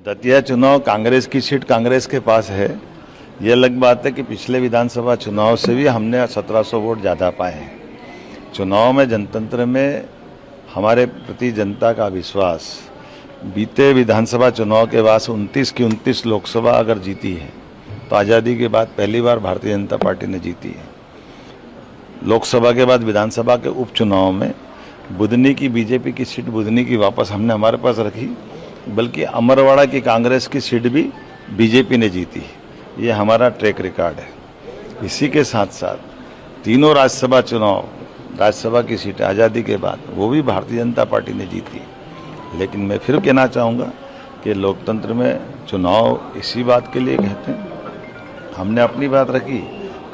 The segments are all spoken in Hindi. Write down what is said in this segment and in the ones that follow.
दतिया चुनाव कांग्रेस की सीट कांग्रेस के पास है। ये अलग बात है कि पिछले विधानसभा चुनाव से भी हमने 1700 वोट ज़्यादा पाए हैं। चुनाव में जनतंत्र में हमारे प्रति जनता का विश्वास, बीते विधानसभा चुनाव के बाद 29 की 29 लोकसभा अगर जीती है तो आज़ादी के बाद पहली बार भारतीय जनता पार्टी ने जीती है। लोकसभा के बाद विधानसभा के उपचुनाव में बुधनी की बीजेपी की सीट बुधनी की वापस हमने हमारे पास रखी, बल्कि अमरवाड़ा की कांग्रेस की सीट भी बीजेपी ने जीती। ये हमारा ट्रैक रिकॉर्ड है। इसी के साथ साथ तीनों राज्यसभा चुनाव, राज्यसभा की सीटें आज़ादी के बाद वो भी भारतीय जनता पार्टी ने जीती। लेकिन मैं फिर कहना चाहूँगा कि लोकतंत्र में चुनाव इसी बात के लिए कहते हैं। हमने अपनी बात रखी,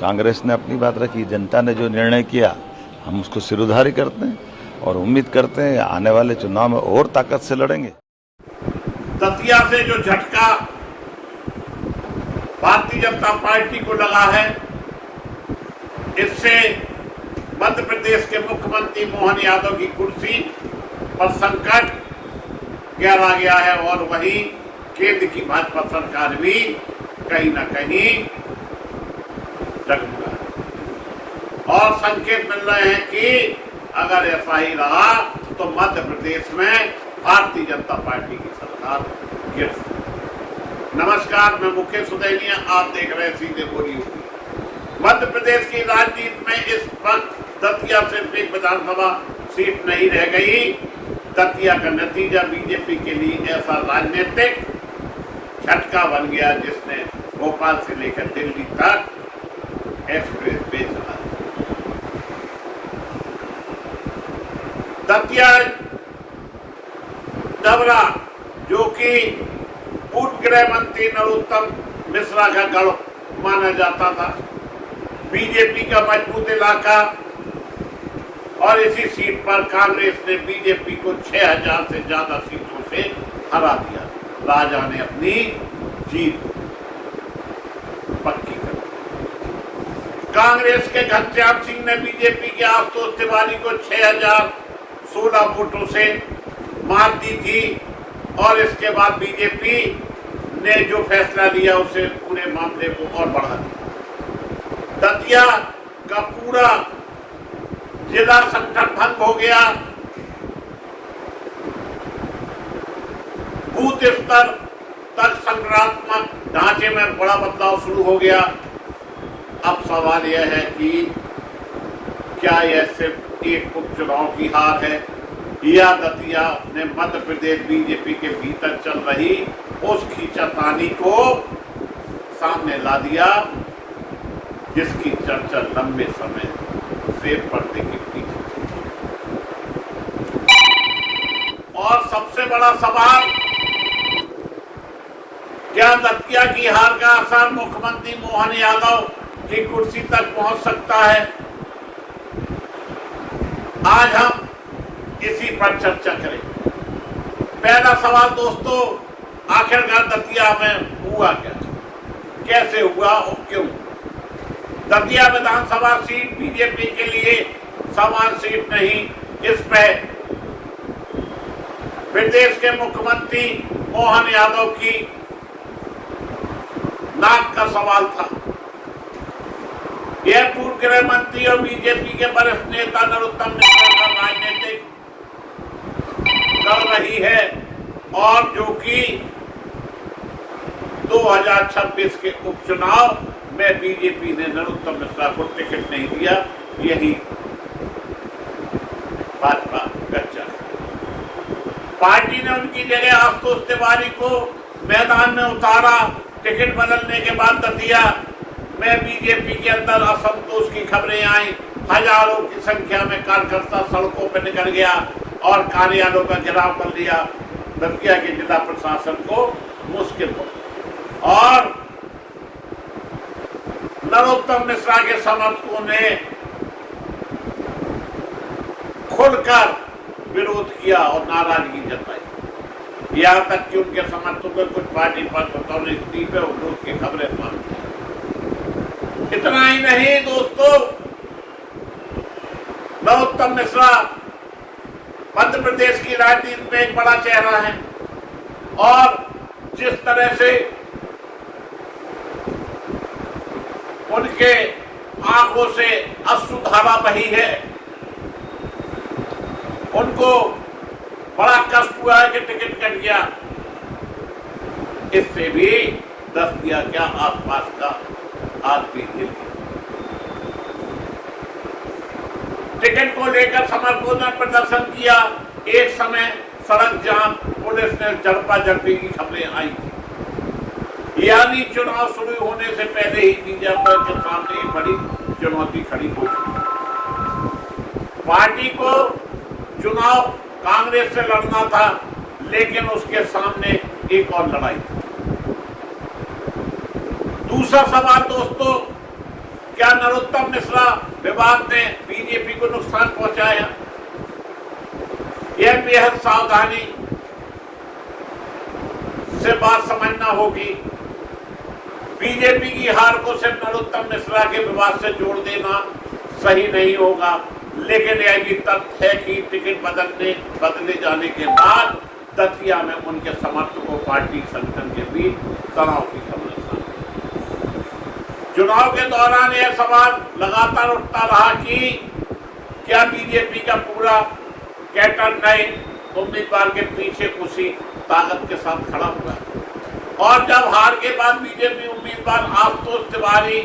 कांग्रेस ने अपनी बात रखी, जनता ने जो निर्णय किया हम उसको सिरोधारी करते हैं और उम्मीद करते हैं आने वाले चुनाव में और ताकत से लड़ेंगे। दतिया से जो झटका भारतीय जनता पार्टी को लगा है, इससे मध्य प्रदेश के मुख्यमंत्री मोहन यादव की कुर्सी पर संकट गहरा गया है और वहीं केंद्र की भाजपा सरकार भी कहीं न कहीं डगमगा है और संकेत मिल रहे हैं कि अगर ऐसा ही रहा तो मध्य प्रदेश में भारतीय जनता पार्टी की सरकार गिर सकती। नमस्कार, मैं मुकेश सुदैनिया, आप देख रहे हैं सीधे बोली हुई। मध्य प्रदेश की राजनीति में इस वक्त दतिया सिर्फ एक विधानसभा सीट नहीं रह गई। दतिया का नतीजा बीजेपी के लिए ऐसा राजनीतिक झटका बन गया जिसने भोपाल से लेकर दिल्ली तक एक्सप्रेस वे चला। दतिया डबरा, जो कि पूर्व गृह मंत्री नरोत्तम मिश्रा का गढ़ माना जाता था, बीजेपी का मजबूत इलाका, और इसी सीट पर कांग्रेस ने बीजेपी को 6000 से ज्यादा सीटों से हरा दिया। राजा ने अपनी जीत पक्की कर दी। कांग्रेस के घनश्याम सिंह ने बीजेपी के आशुतोष तिवारी को 6016 वोटों से मार दी थी और इसके बाद बीजेपी ने जो फैसला लिया उसे पूरे मामले को और बढ़ा दिया। दतिया का पूरा जिला संगठन भंग हो गया। बूथ स्तर तक संगठनात्मक ढांचे में बड़ा बदलाव शुरू हो गया। अब सवाल यह है कि क्या यह सिर्फ एक उपचुनाव की हार है या दतिया ने मध्य प्रदेश बीजेपी के भीतर चल रही उस खींचातानी को सामने ला दिया जिसकी चर्चा लंबे समय से पर्दे के पीछे। और सबसे बड़ा सवाल, क्या दतिया की हार का असर मुख्यमंत्री मोहन यादव की कुर्सी तक पहुंच सकता है? आज हम इसी पर चर्चा करें। पहला सवाल दोस्तों, आखिरकार दतिया में हुआ क्या, कैसे हुआ और क्यों? दतिया विधानसभा सीट बीजेपी के लिए समान सीट नहीं, इस पे प्रदेश के मुख्यमंत्री मोहन यादव की नाक का सवाल था। यह पूर्व गृह मंत्री और बीजेपी के वरिष्ठ नेता नरोत्तम मिश्रा का राजनीतिक कर रही है और जो कि 2026 के उपचुनाव में बीजेपी ने नरोत्तम मिश्रा को टिकट नहीं दिया। यही भाजपा कच्चा। पार्टी ने उनकी जगह आशुतोष तिवारी को मैदान में उतारा। टिकट बदलने के बाद दतिया में बीजेपी के अंदर असंतोष की खबरें आई। हजारों की संख्या में कार्यकर्ता सड़कों पर निकल गया और कार्यालयों का घेराव कर लिया। दतिया के जिला प्रशासन को मुश्किल हो और नरोत्तम मिश्रा के समर्थकों ने खुलकर विरोध किया और नाराजगी जताई। यहाँ तक कि उनके समर्थकों को कुछ पार्टी पर बतौर इस्तीफे और विरोध की खबरें मांगी। इतना ही नहीं दोस्तों, नरोत्तम मिश्रा मध्य प्रदेश की राजनीति में एक बड़ा चेहरा है और जिस जिस तरह से उनके आंखों से अश्रुधारा बही है, उनको बड़ा कष्ट हुआ है कि टिकट कट गया, इससे भी 10 दिया क्या आसपास का आदमी हिल गया। टिकट को लेकर समर्थन प्रदर्शन किया। एक समय सड़क जाम, पुलिस ने झड़पा झड़पी की खबरें आई थी। यानी चुनाव शुरू होने से पहले ही बीजेपी के सामने एक बड़ी चुनौती खड़ी हो चुकी। पार्टी को चुनाव कांग्रेस से लड़ना था, लेकिन उसके सामने एक और लड़ाई थी। दूसरा सवाल दोस्तों, क्या नरोत्तम मिश्रा विवाद ने बीजेपी को नुकसान पहुंचाया? यह बेहद सावधानी से बात समझना होगी। बीजेपी की हार को सिर्फ नरोत्तम मिश्रा के विवाद से जोड़ देना सही नहीं होगा, लेकिन यह भी तथ्य है कि टिकट बदले जाने के बाद दतिया में उनके समर्थकों पार्टी संगठन के बीच तनाव की खबर। चुनाव के दौरान यह सवाल लगातार उठता रहा कि क्या बीजेपी का पूरा कैडर नए उम्मीदवार के पीछे उसी ताकत के साथ खड़ा हुआ है। और जब हार के बाद बीजेपी उम्मीदवार आशुतोष तिवारी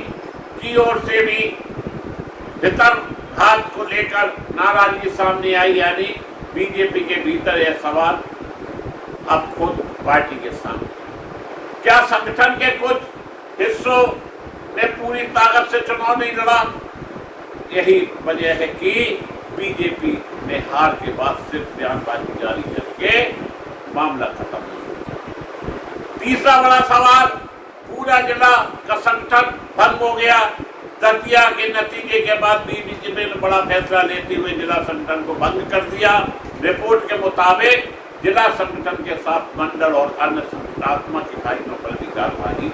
की ओर से भी भीतर घात को लेकर नाराजगी सामने आई, यानी बीजेपी के भीतर यह सवाल अब खुद पार्टी के सामने। क्या संगठन के कुछ हिस्सों ने पूरी ताकत से चुनाव नहीं लड़ा? यही वजह है कि बीजेपी ने हार के बाद सिर्फ बयानबाजी जारी करके मामला खत्म नहीं किया। तीसरा बड़ा सवाल, पूरा जिला का संगठन भंग हो गया। दतिया के नतीजे के बाद बीजेपी ने बड़ा फैसला लेते हुए जिला संगठन को भंग कर दिया। रिपोर्ट के मुताबिक जिला संगठन के साथ मंडल और अन्य संगठनात्मक इकाइयों पर भी कार्रवाई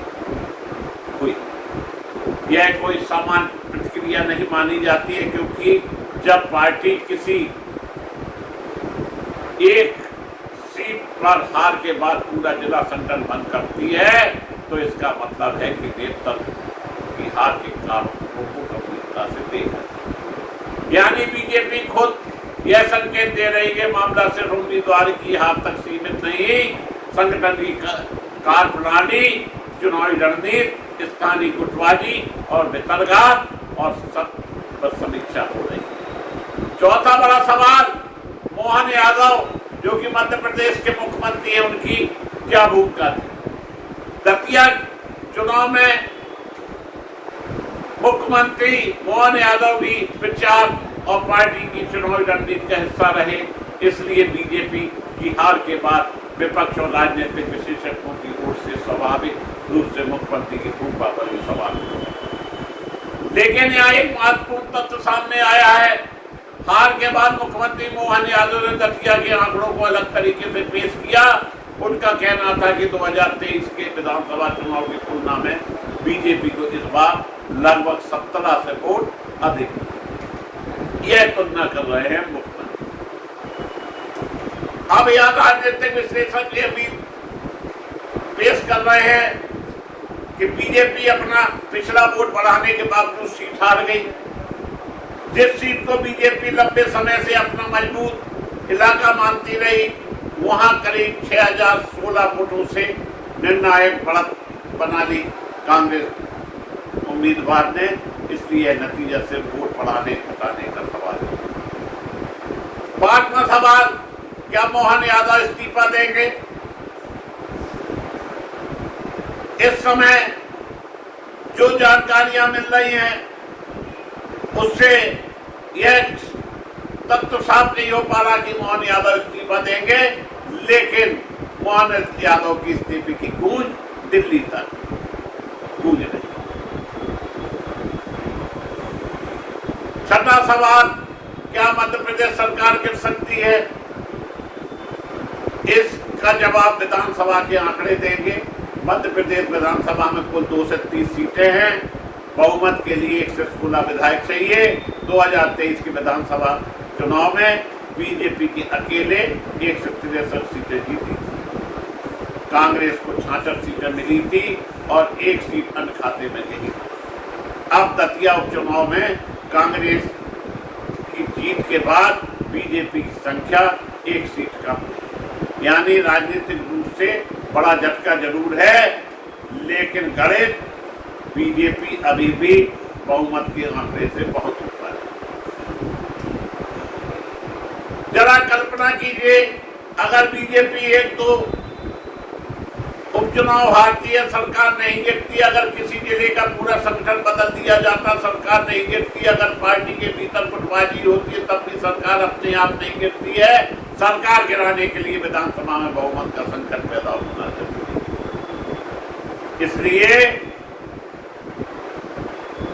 हुई। यह कोई सामान्य प्रतिक्रिया नहीं मानी जाती है, क्योंकि जब पार्टी किसी एक सीट पर हार के बाद पूरा जिला संगठन बंद करती है, तो इसका मतलब है कि नेतृत्व की हार के कारणों को गंभीरता से देखा। यानी बीजेपी खुद यह संकेत दे रही है मामला सिर्फ उम्मीदवार की हार तक सीमित नहीं, संगठन की कार्यप्रणाली, चुनावी रणनीति, स्थानीय गुटबाजी और वितरघात और सब पर समीक्षा हो रही है। चौथा बड़ा सवाल, मोहन यादव जो कि मध्य प्रदेश के मुख्यमंत्री हैं, उनकी क्या भूमिका थी? दतिया चुनाव में मुख्यमंत्री मोहन यादव भी प्रचार और पार्टी की चुनावी रणनीति का हिस्सा रहे, इसलिए बीजेपी की हार के बाद विपक्ष और राजनीतिक विशेषज्ञों की ओर से स्वाभाविक रूप से मुख्यमंत्री की भूमिका पर भी सवाल उठे। लेकिन यहाँ एक महत्वपूर्ण तथ्य सामने आया है। हार के बाद मुख्यमंत्री मोहन यादव ने दतिया के आंकड़ों को अलग तरीके से पेश किया। उनका कहना था कि 2023 के विधानसभा चुनाव की तुलना में बीजेपी को इस बार लगभग 17 से वोट अधिक, यह तुलना कर रहे हैं मुख्यमंत्री। अब यहाँ राजनीतिक विश्लेषक ये भी पेश कर रहे हैं कि बीजेपी अपना पिछला वोट बढ़ाने के बावजूद सीट हार गई। जिस सीट को बीजेपी लंबे समय से अपना मजबूत इलाका मानती रही, वहां करीब 6016 वोटों से निर्णायक बढ़त बना ली कांग्रेस उम्मीदवार ने। इसलिए नतीजा से वोट बढ़ाने घटाने का सवाल है। पांचवा सवाल, क्या मोहन यादव इस्तीफा देंगे? इस समय जो जानकारियां मिल रही हैं उससे यह तत्व साफ नहीं हो पा रहा कि मोहन यादव इस्तीफा देंगे, लेकिन मोहन यादव की इस्तीफे की गूंज दिल्ली तक गूंज रही। छठा सवाल, क्या मध्य प्रदेश सरकार गिर सकती है? इसका जवाब विधानसभा के आंकड़े देंगे। मध्य प्रदेश विधानसभा में कुल 2 से 30 सीटें हैं। बहुमत के लिए 116 विधायक चाहिए। 2023 के विधानसभा चुनाव में बीजेपी की अकेले 163 सीटें जीती। कांग्रेस को 66 सीटें मिली थी और 1 सीट अन्य खाते में गई। अब दतिया उपचुनाव में कांग्रेस की जीत के बाद बीजेपी की संख्या 1 सीट कम हुई, यानी राजनीतिक रूप से बड़ा झटका जरूर है, लेकिन गणित बीजेपी अभी भी बहुमत के आंकड़े से बहुत ऊपर है। जरा कल्पना कीजिए, अगर बीजेपी 1-2 उपचुनाव हारती है, सरकार नहीं गिरती, अगर किसी जिले का पूरा संगठन बदल दिया जाता, सरकार नहीं गिरती, अगर पार्टी के भीतर गुटबाजी होती है तब भी सरकार अपने आप नहीं गिरती है, सरकार गिराने के लिए विधानसभा में बहुमत का संकट पैदा होना जरूरी है। इसलिए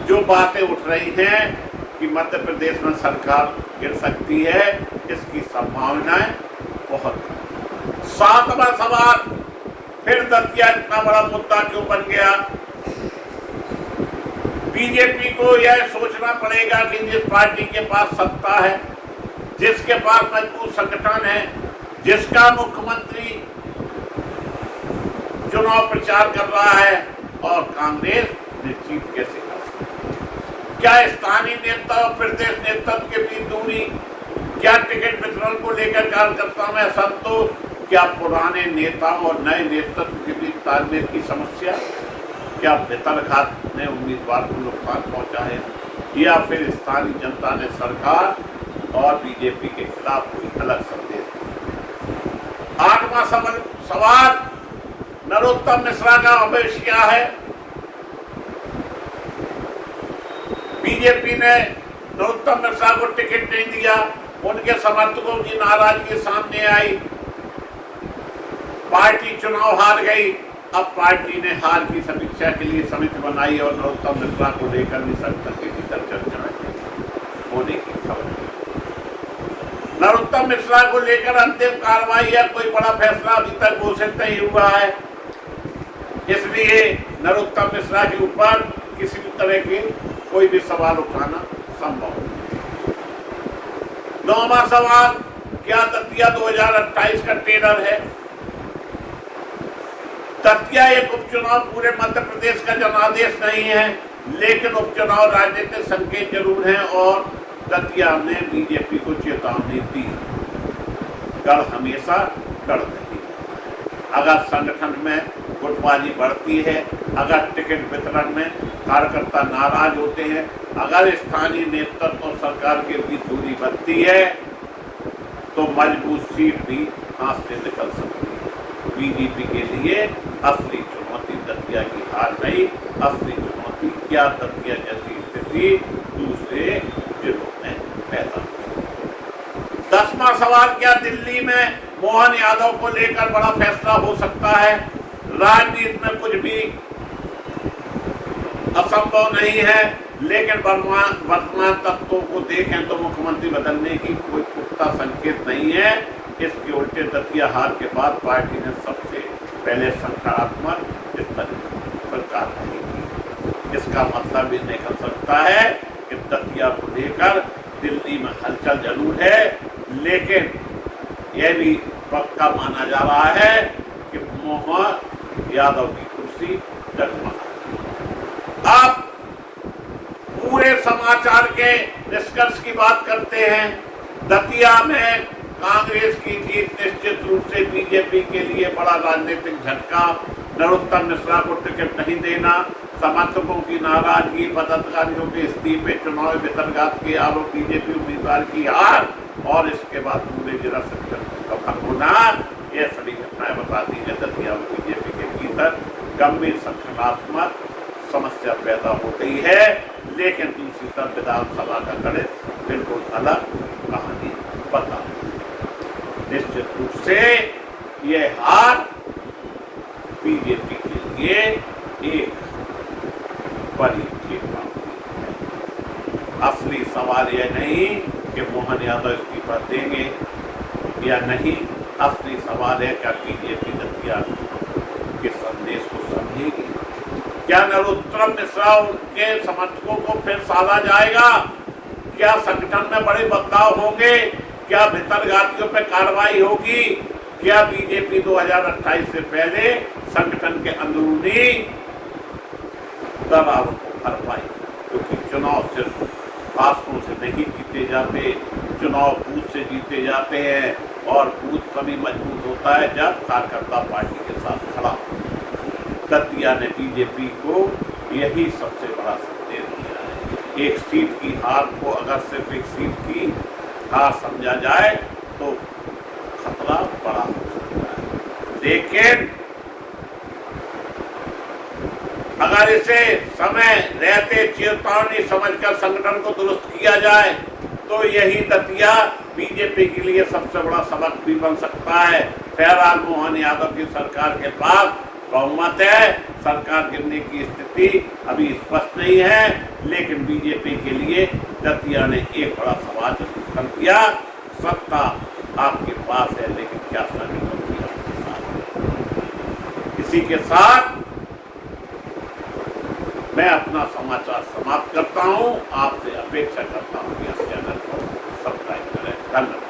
जो बातें उठ रही हैं कि मध्य प्रदेश में सरकार गिर सकती है, इसकी संभावनाएं बहुत कम। 7वां सवाल, फिर दतिया इतना बड़ा मुद्दा क्यों बन गया? बीजेपी को यह सोचना पड़ेगा कि जिस पार्टी के पास सत्ता है, जिसके पास मजबूत संगठन है, जिसका मुख्यमंत्री चुनाव प्रचार कर रहा है, और कांग्रेस ने जीत कैसे कर सकती? क्या स्थानीय नेता और प्रदेश नेतृत्व के बीच दूरी, क्या टिकट वितरण को लेकर कार्यकर्ताओं में असंतोष, क्या पुराने नेताओं और नए नेतृत्व के बीच तालमेल की समस्या, क्या भितरघात ने उम्मीदवार को नुकसान पहुंचा है, या फिर स्थानीय जनता ने सरकार और बीजेपी के खिलाफ कोई अलग संदेश दिया? 8वां सवाल, नरोत्तम मिश्रा का भविष्य क्या है? बीजेपी ने नरोत्तम मिश्रा को टिकट नहीं दिया, उनके समर्थकों की नाराजगी सामने आई, पार्टी चुनाव हार गई। अब पार्टी ने हार की समीक्षा के लिए समिति बनाई और नरोत्तम मिश्रा को लेकर निसंकट के भीतर चर्चाएं होने की खबर है। नरोत्तम मिश्रा को लेकर अंतिम कार्रवाई या कोई बड़ा फैसला अभी तक घोषित नहीं हुआ है, इसलिए नरोत्तम मिश्रा के ऊपर किसी भी तरह के कोई भी सवाल उठाना संभव नहीं। 9वां सवाल, क्या दतिया 2028 का टेरर है? दतिया एक उपचुनाव पूरे मध्य प्रदेश का जनादेश नहीं है, लेकिन उपचुनाव राजनीतिक संकेत जरूर है और दतिया ने बीजेपी को चेतावनी दी, गढ़ हमेशा गढ़ नहीं। अगर संगठन में गुटबाजी बढ़ती है, अगर टिकट वितरण में कार्यकर्ता नाराज होते हैं, अगर स्थानीय नेतृत्व और सरकार के बीच दूरी बढ़ती है, तो मजबूत सीट भी हाथ से निकल सकती है। बीजेपी के लिए असली चुनौती दतिया की हार नहीं, असली चुनौती क्या दतिया जैसी स्थिति दूसरे जिलों में पैदा हो। 10वां सवाल, क्या दिल्ली में मोहन यादव को लेकर बड़ा फैसला हो सकता है? राजनीति में कुछ भी असंभव नहीं है, लेकिन वर्तमान तत्वों को देखें तो मुख्यमंत्री बदलने की कोई पुख्ता संकेत नहीं है। इसके उल्टे दतिया हार के बाद पार्टी ने सबसे पहले सकारात्मक प्रकार नहीं की। इसका मतलब भी निकल सकता है कि दतिया को लेकर दिल्ली में हलचल जरूर है, लेकिन यह भी पक्का माना जा रहा है कि मोहन यादव की कुर्सी जगमगा। अब पूरे समाचार के निष्कर्ष की बात करते हैं। दतिया में कांग्रेस की जीत निश्चित रूप से बीजेपी के लिए बड़ा राजनीतिक झटका, नरोत्तम मिश्रा को टिकट नहीं देना, समर्थकों की नाराजगी, पदाधिकारियों के इस्तीफे, चुनावी वितरघात के आरोप, बीजेपी उम्मीदवार की हार और इसके बाद पूरे जिला संगठन का भंग होना, यह सभी घटनाएं बताती है दतिया और बीजेपी के भीतर गंभीर संगठनात्मक समस्या पैदा हो गई है। लेकिन दूसरी तरफ विधानसभा का गणित बिल्कुल अलग कहानी बता। निश्चित रूप से यह हार बीजेपी के लिए एक बड़ी चेतावनी है। असली सवाल यह नहीं कि मोहन यादव इस्तीफा देंगे या नहीं, असली सवाल है क्या बीजेपी दतिया के संदेश को समझेगी? क्या नरोत्तम मिश्रा उनके समर्थकों को फिर साधा जाएगा? क्या संगठन में बड़े बदलाव होंगे? क्या भितरघातियों पर कार्रवाई होगी? क्या बीजेपी 2028 से पहले संगठन के अंदरूनी दबाव को भर पाई? क्योंकि चुनाव सिर्फ आंकड़ों से नहीं जीते जाते, चुनाव बूथ से जीते जाते हैं, और बूथ तभी मजबूत होता है जब कार्यकर्ता पार्टी के साथ खड़ा हो। दतिया ने बीजेपी को यही सबसे बड़ा संदेश दिया है। एक सीट की हार को अगर सिर्फ एक सीट की हार समझा जाए तो खतरा बड़ा हो सकता है, लेकिन अगर इसे समय रहते चेतावनी समझकर संगठन को दुरुस्त किया जाए तो यही दतिया बीजेपी के लिए सबसे बड़ा सबक भी बन सकता है। फैराल मोहन यादव की सरकार के पास बहुमत है, सरकार गिरने की स्थिति अभी स्पष्ट नहीं है, लेकिन बीजेपी के लिए दतिया ने एक बड़ा सवाल कर दिया। सत्ता आपके पास है, लेकिन क्या संगठन भी आपके साथ है? इसी के साथ मैं अपना समाचार समाप्त करता हूं। आपसे अपेक्षा करता हूं कि इस चैनल को सब्सक्राइब करें। धन्यवाद।